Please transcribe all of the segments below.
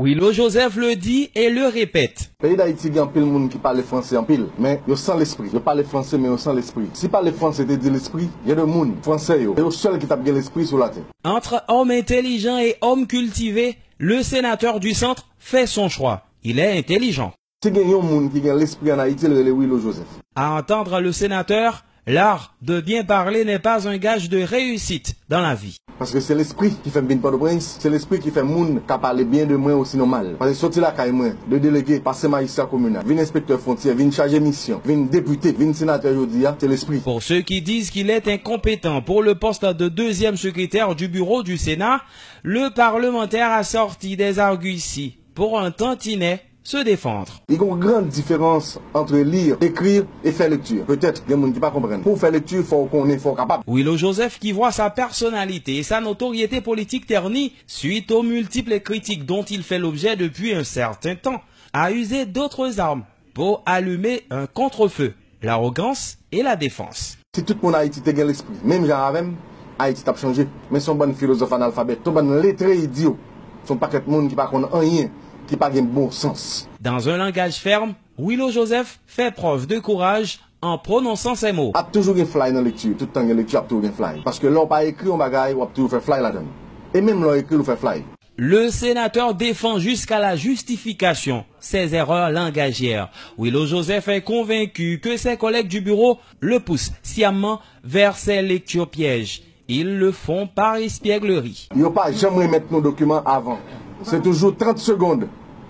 Willow Joseph le dit et le répète. Le pays d'Haïti, il y a un pile de monde qui parle français en pile, mais ils sans l'esprit. Ils parlent français, mais ils sans l'esprit. Si parler français, c'est dire l'esprit, il y a des gens français, c'est le seul qui tape bien l'esprit sur la tête. Entre hommes intelligents et hommes cultivés, le sénateur du centre fait son choix. Il est intelligent. Si il y a un monde qui a l'esprit en Haïti, c'est Willow Joseph. À entendre le sénateur, l'art de bien parler n'est pas un gage de réussite dans la vie. Parce que c'est l'esprit qui fait bien Port-au-Prince, c'est l'esprit qui fait monde qui parle bien de moi aussi normal. Parce que sortir la caille moi, de délégué, passer magistrat communal, vin inspecteur frontière, vin chargé mission, vin député, vin sénateur aujourd'hui, c'est l'esprit. Pour ceux qui disent qu'il est incompétent pour le poste de deuxième secrétaire du bureau du Sénat, le parlementaire a sorti des arguties pour un tantinet se défendre. Il y a une grande différence entre lire, écrire et faire lecture. Peut-être qu'il y a des gens qui ne comprennent pas. Pour faire lecture, il faut qu'on est capable. Willow Joseph qui voit sa personnalité et sa notoriété politique ternie suite aux multiples critiques dont il fait l'objet depuis un certain temps, a usé d'autres armes pour allumer un contre-feu, l'arrogance et la défense. Si tout le monde Haïti a l'esprit, même Jean Ravem, Haïti a changé. Mais son bon philosophe analphabète, son bon lettré idiot, son paquet de monde qui ne connaît rien, qui n'a pas de bon sens. Dans un langage ferme, Willow Joseph fait preuve de courage en prononçant ces mots. Il y a toujours un fly dans la lecture, tout le temps, il y a lecture, toujours un fly. Parce que l'on pas écrit, on bagaille, on a toujours fait fly là-dedans. Et même l'on écrit, on fait fly. Le sénateur défend jusqu'à la justification ses erreurs langagières. Willow Joseph est convaincu que ses collègues du bureau le poussent sciemment vers ses lectures pièges. Ils le font par espièglerie. Il n'y a pas jamais remettre nos documents avant. C'est toujours 30 secondes.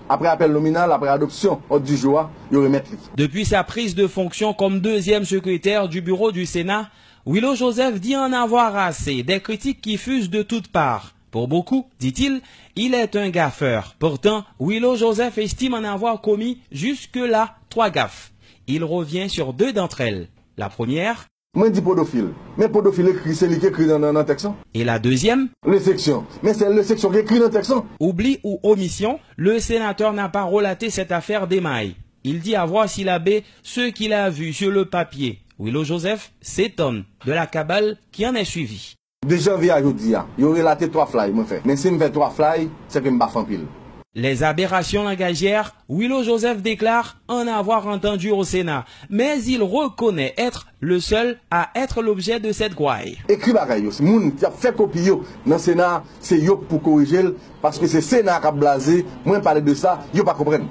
Après appel nominal, après adoption, ordre du jour, il remet. Depuis sa prise de fonction comme deuxième secrétaire du bureau du Sénat, Willow Joseph dit en avoir assez des critiques qui fusent de toutes parts. Pour beaucoup, dit-il, il est un gaffeur. Pourtant, Willow Joseph estime en avoir commis jusque-là 3 gaffes. Il revient sur 2 d'entre elles. La première... Moi, je dis podophile. Mais podophile écrit, c'est lui qui écrit dans le texte. Et la deuxième? Les sections. Mais c'est le section qui écrit dans le texte. Oubli ou omission, le sénateur n'a pas relaté cette affaire d'émail. Il dit avoir syllabé ce qu'il a vu sur le papier. Willow Joseph s'étonne de la cabale qui en est suivie. De janvier à aujourd'hui, il aurait relaté 3 fly, moi fait. Mais si je fais 3 fly, c'est que je me bats en pile. Les aberrations langagières, Willow Joseph déclare en avoir entendu au Sénat, mais il reconnaît être le seul à être l'objet de cette gouaille. Écrit bagaille, moun qui a fait copie dans le Sénat, c'est yo pour corriger, parce que c'est Sénat qui a blasé, moi parler de ça, yo pas comprendre.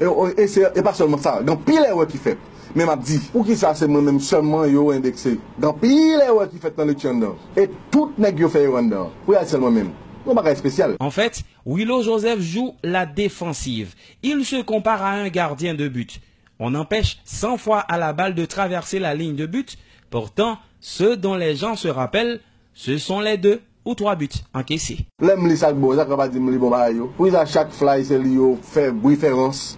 Et pas seulement ça, dans pile erreur qui fait. Mais m'a dit, pour qui ça c'est moi-même seulement yo indexé. Dans pile erreur qui fait dans le tchandor. Et tout nèg yo fait erreur dedans. Pour y seulement même. Spécial. En fait, Willow Joseph joue la défensive. Il se compare à un gardien de but. On empêche 100 fois à la balle de traverser la ligne de but. Pourtant, ceux dont les gens se rappellent, ce sont les 2 ou 3 buts encaissés. L'aime les sacs beaux, ça va dire bon bah yo. Pour chaque fly c'est lui fait référence